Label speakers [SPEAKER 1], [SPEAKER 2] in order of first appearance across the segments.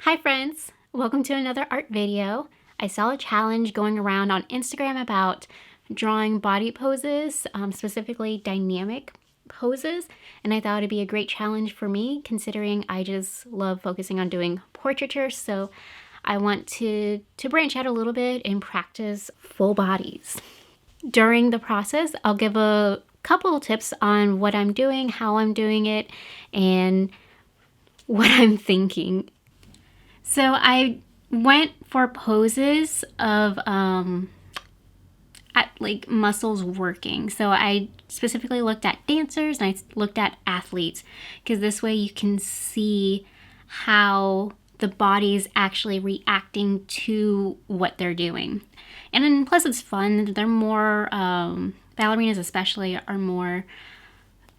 [SPEAKER 1] Hi friends, welcome to another art video. I saw a challenge going around on Instagram about drawing body poses, specifically dynamic poses, and I thought it'd be a great challenge for me considering I just love focusing on doing portraiture, so I want to branch out a little bit and practice full bodies. During the process, I'll give a couple tips on what I'm doing, how I'm doing it, and what I'm thinking. So I went for poses of like muscles working. So I specifically looked at dancers and I looked at athletes because this way you can see how the body's actually reacting to what they're doing. And then plus it's fun. They're more, ballerinas especially are more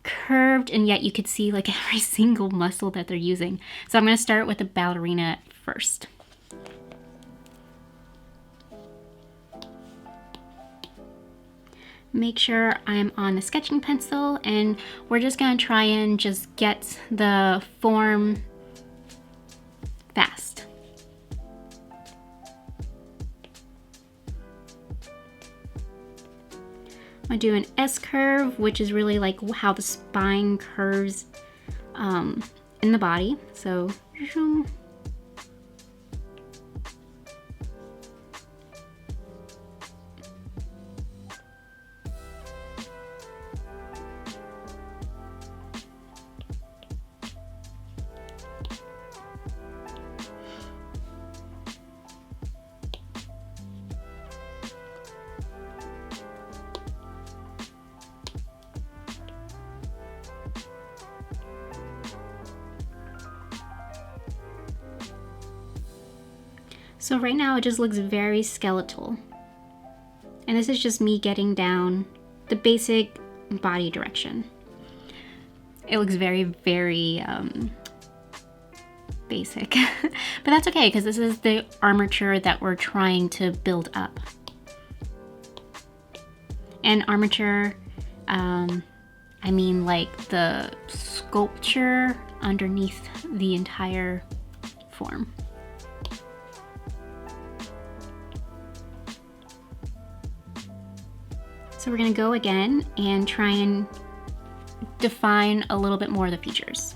[SPEAKER 1] curved, and yet you could see like every single muscle that they're using. So I'm going to start with the ballerina first. Make sure I'm on a sketching pencil, and we're just going to try and just get the form fast. I do an S curve, which is really like how the spine curves in the body. So So right now it just looks very skeletal. And this is just me getting down the basic body direction. It looks very, very basic. But that's okay because this is the armature that we're trying to build up. And armature, I mean like the sculpture underneath the entire form. So we're gonna go again and try and define a little bit more of the features.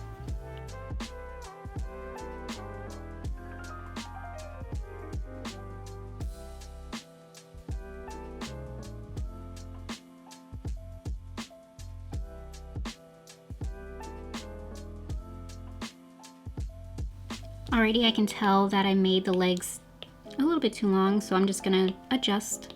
[SPEAKER 1] Alrighty, I can tell that I made the legs a little bit too long, so I'm just gonna adjust.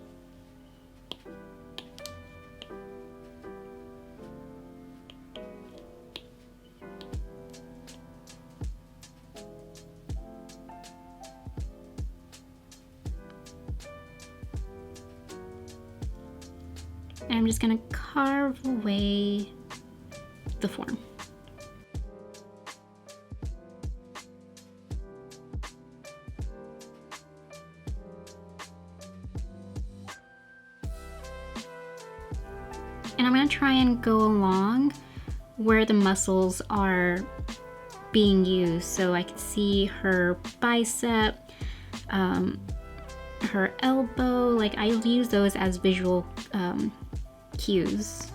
[SPEAKER 1] And I'm just gonna carve away the form. And I'm gonna try and go along where the muscles are being used. So I can see her bicep, her elbow, like I'll use those as visual cues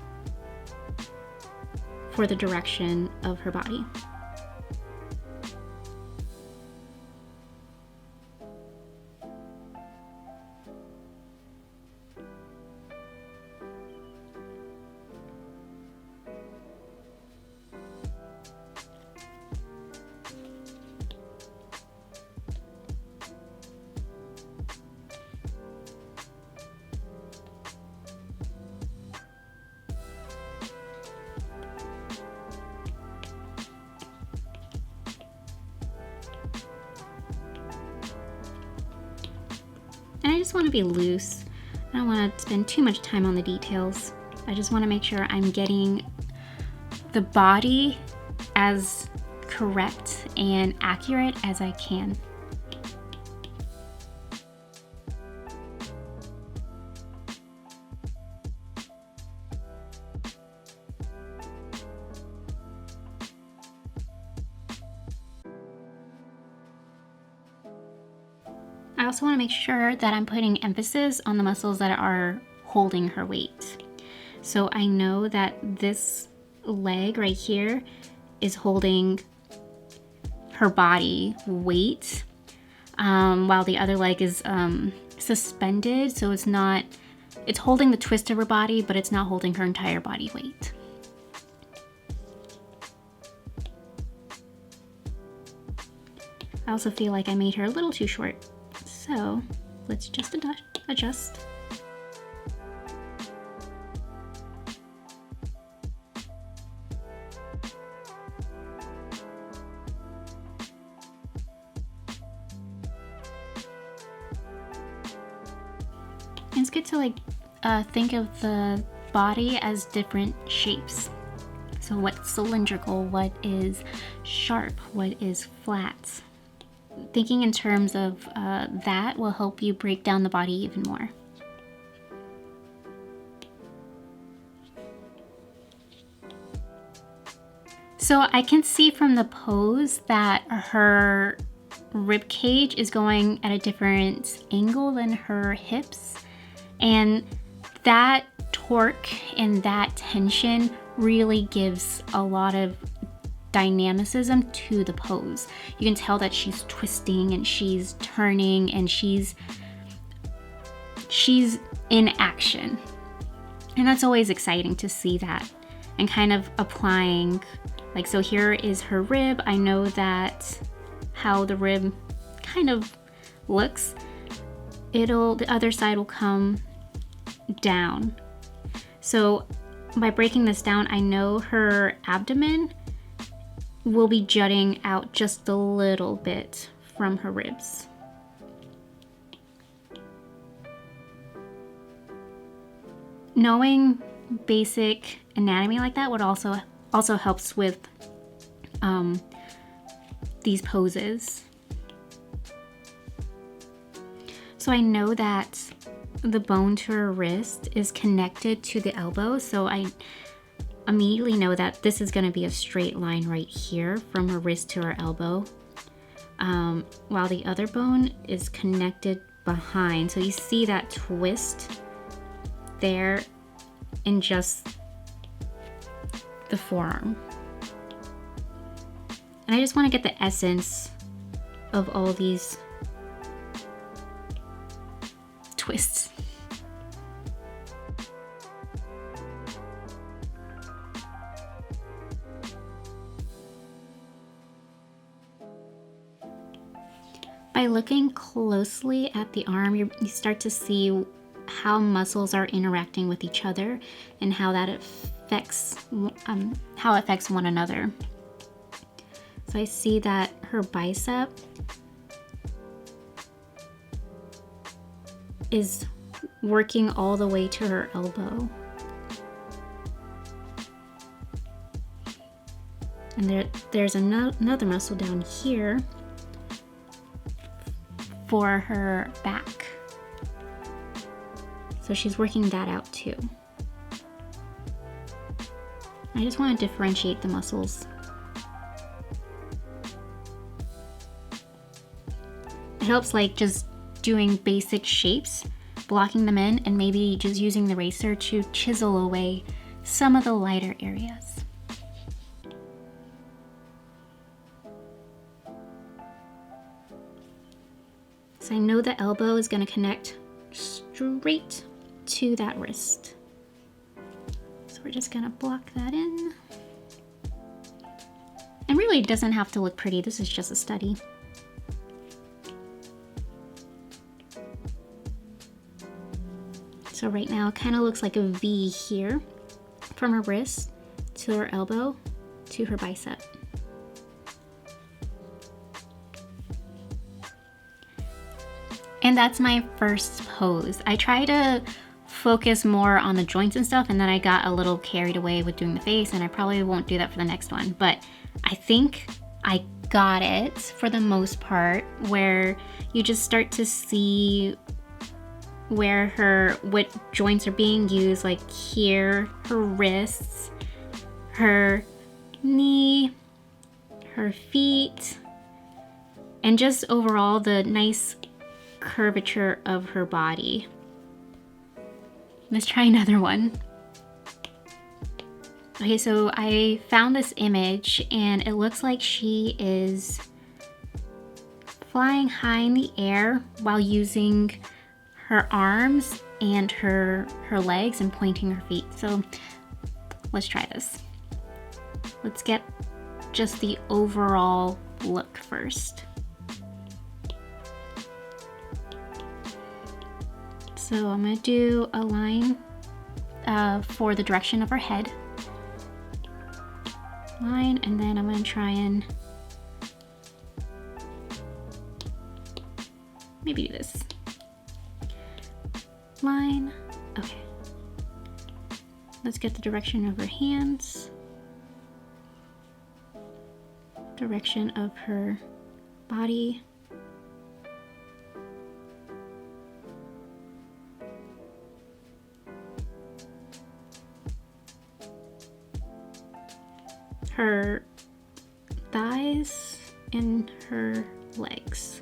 [SPEAKER 1] for the direction of her body. And I just want to be loose. I don't want to spend too much time on the details. I just want to make sure I'm getting the body as correct and accurate as I can. also want to make sure that I'm putting emphasis on the muscles that are holding her weight. So I know that this leg right here is holding her body weight, while the other leg is suspended, so it's holding the twist of her body, but it's not holding her entire body weight. I also feel like I made her a little too short, so let's just adjust. And it's good to think of the body as different shapes. So what's cylindrical, what is sharp, what is flat. Thinking in terms of that will help you break down the body even more. So I can see from the pose that her rib cage is going at a different angle than her hips, and that torque and that tension really gives a lot of dynamicism to the pose. You can tell that she's twisting and she's turning and she's in action. And that's always exciting to see that and kind of applying, so here is her rib. I know that how the rib kind of looks. The other side will come down. So by breaking this down, I know her abdomen will be jutting out just a little bit from her ribs. Knowing basic anatomy like that would also helps with these poses. So I know that the bone to her wrist is connected to the elbow, so I immediately know that this is going to be a straight line right here from her wrist to her elbow, while the other bone is connected behind. So you see that twist there in just the forearm. And I just want to get the essence of all these twists. By looking closely at the arm, you start to see how muscles are interacting with each other and how that affects one another. So I see that her bicep is working all the way to her elbow. And there's another muscle down here for her back. So she's working that out too. I just want to differentiate the muscles. It helps just doing basic shapes, blocking them in, and maybe just using the eraser to chisel away some of the lighter areas. So I know the elbow is going to connect straight to that wrist. So we're just going to block that in. And really it doesn't have to look pretty, this is just a study. So right now it kind of looks like a V here from her wrist to her elbow to her bicep. And that's my first pose. I try to focus more on the joints and stuff, and then I got a little carried away with doing the face, and I probably won't do that for the next one. But I think I got it for the most part, where you just start to see what joints are being used, like here, her wrists, her knee, her feet, and just overall the nice curvature of her body. Let's try another one. Okay, so I found this image and it looks like she is flying high in the air while using her arms and her legs and pointing her feet. So let's try this. Let's get just the overall look first. So I'm gonna do a line for the direction of her head. Line, and then I'm gonna try and maybe do this. Line, okay. Let's get the direction of her hands. Direction of her body. Her thighs and her legs.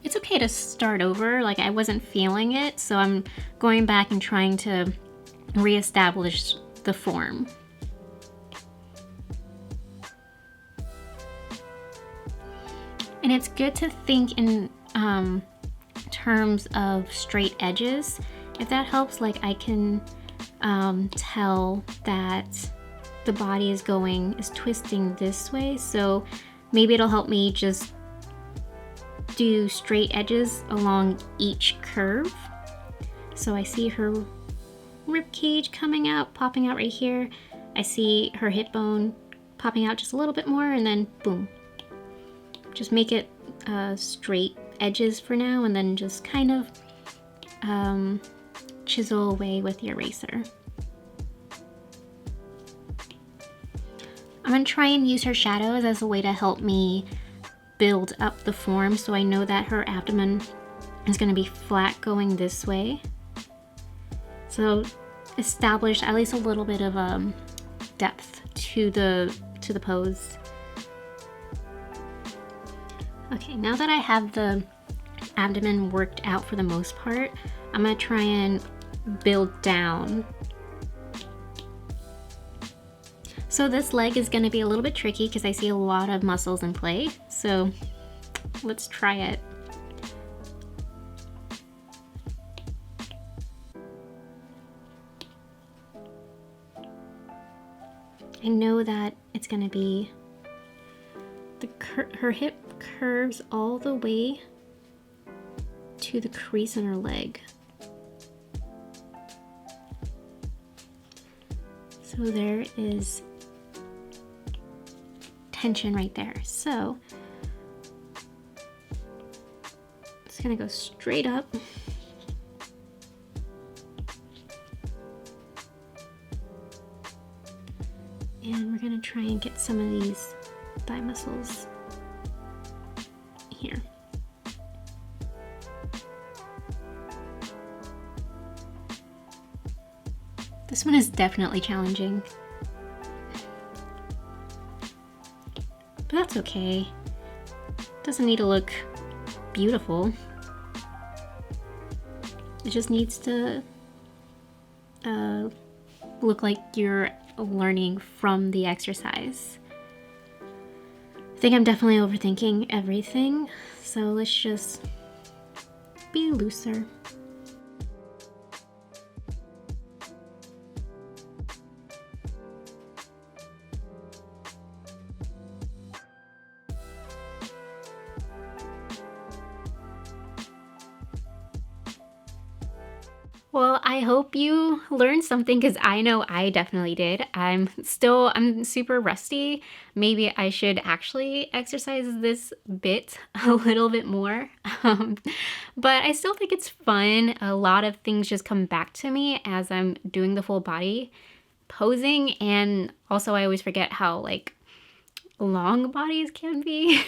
[SPEAKER 1] It's okay to start over, like I wasn't feeling it, so I'm going back and trying to reestablish the form. And it's good to think in terms of straight edges. If that helps, like I can tell that the body is twisting this way, so maybe it'll help me just do straight edges along each curve. So I see her rib cage coming out, popping out right here. I see her hip bone popping out just a little bit more, and then boom. Just make it straight edges for now, and then just kind of chisel away with the eraser. I'm gonna try and use her shadows as a way to help me build up the form, so I know that her abdomen is gonna be flat going this way. So establish at least a little bit of depth to the pose. Okay, now that I have the abdomen worked out for the most part, I'm gonna try and build down. So this leg is gonna be a little bit tricky because I see a lot of muscles in play. So let's try it. I know that it's gonna be her hip curves all the way to the crease in her leg. So there is tension right there. So it's gonna go straight up. And we're gonna try and get some of these thigh muscles here. This one is definitely challenging, but that's okay. Doesn't need to look beautiful. It just needs to look like you're learning from the exercise. I think I'm definitely overthinking everything, so let's just be looser. Well, I hope you learned something because I know I definitely did. I'm super rusty. Maybe I should actually exercise this bit a little bit more. But I still think it's fun. A lot of things just come back to me as I'm doing the full body posing, and also I always forget how like long bodies can be.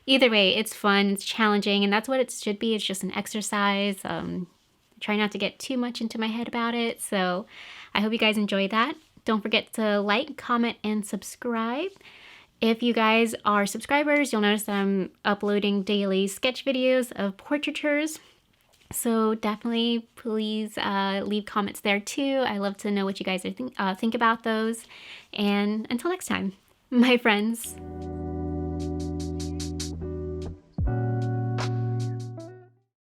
[SPEAKER 1] Either way, it's fun, it's challenging, and that's what it should be. It's just an exercise. Try not to get too much into my head about it. So I hope you guys enjoyed that. Don't forget to like, comment, and subscribe. If you guys are subscribers, you'll notice that I'm uploading daily sketch videos of portraitures. So definitely please leave comments there too. I love to know what you guys think about those. And until next time, my friends.